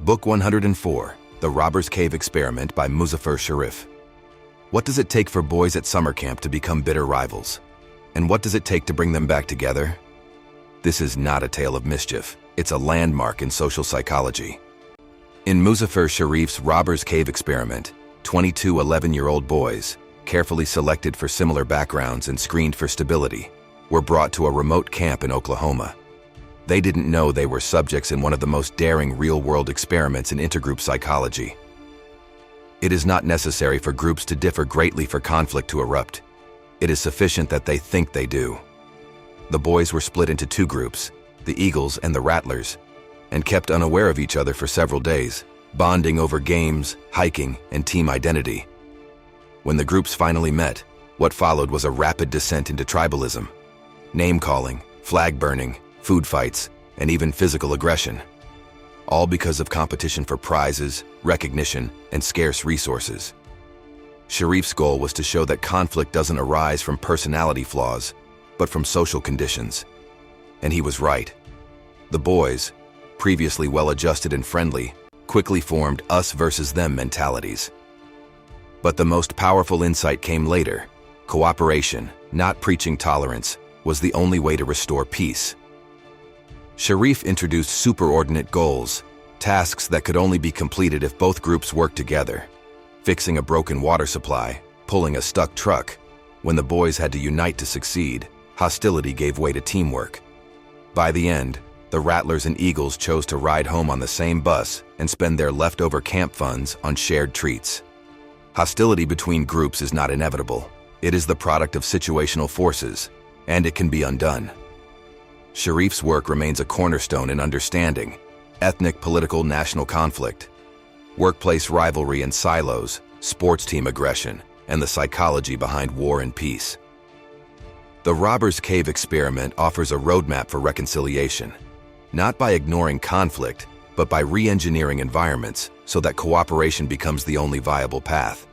Book 104, The Robber's Cave Experiment by Muzafer Sherif. What does it take for boys at summer camp to become bitter rivals? And what does it take to bring them back together? This is not a tale of mischief. It's a landmark in social psychology. In Muzafer Sherif's Robber's Cave Experiment, 22 11-year-old boys, carefully selected for similar backgrounds and screened for stability, were brought to a remote camp in Oklahoma. They didn't know they were subjects in one of the most daring real-world experiments in intergroup psychology. It is not necessary for groups to differ greatly for conflict to erupt. It is sufficient that they think they do. The boys were split into two groups, the Eagles and the Rattlers, and kept unaware of each other for several days, bonding over games, hiking, and team identity. When the groups finally met, what followed was a rapid descent into tribalism, name-calling, flag-burning, food fights, and even physical aggression. All because of competition for prizes, recognition, and scarce resources. Sherif's goal was to show that conflict doesn't arise from personality flaws, but from social conditions. And he was right. The boys, previously well-adjusted and friendly, quickly formed us versus them mentalities. But the most powerful insight came later. Cooperation, not preaching tolerance, was the only way to restore peace. Sherif introduced superordinate goals, tasks that could only be completed if both groups worked together. Fixing a broken water supply, pulling a stuck truck. When the boys had to unite to succeed, hostility gave way to teamwork. By the end, the Rattlers and Eagles chose to ride home on the same bus and spend their leftover camp funds on shared treats. Hostility between groups is not inevitable. It is the product of situational forces, and it can be undone. Sherif's work remains a cornerstone in understanding ethnic, political, national conflict, workplace rivalry and silos, sports team aggression, and the psychology behind war and peace. The Robber's Cave Experiment offers a roadmap for reconciliation, not by ignoring conflict, but by re-engineering environments so that cooperation becomes the only viable path.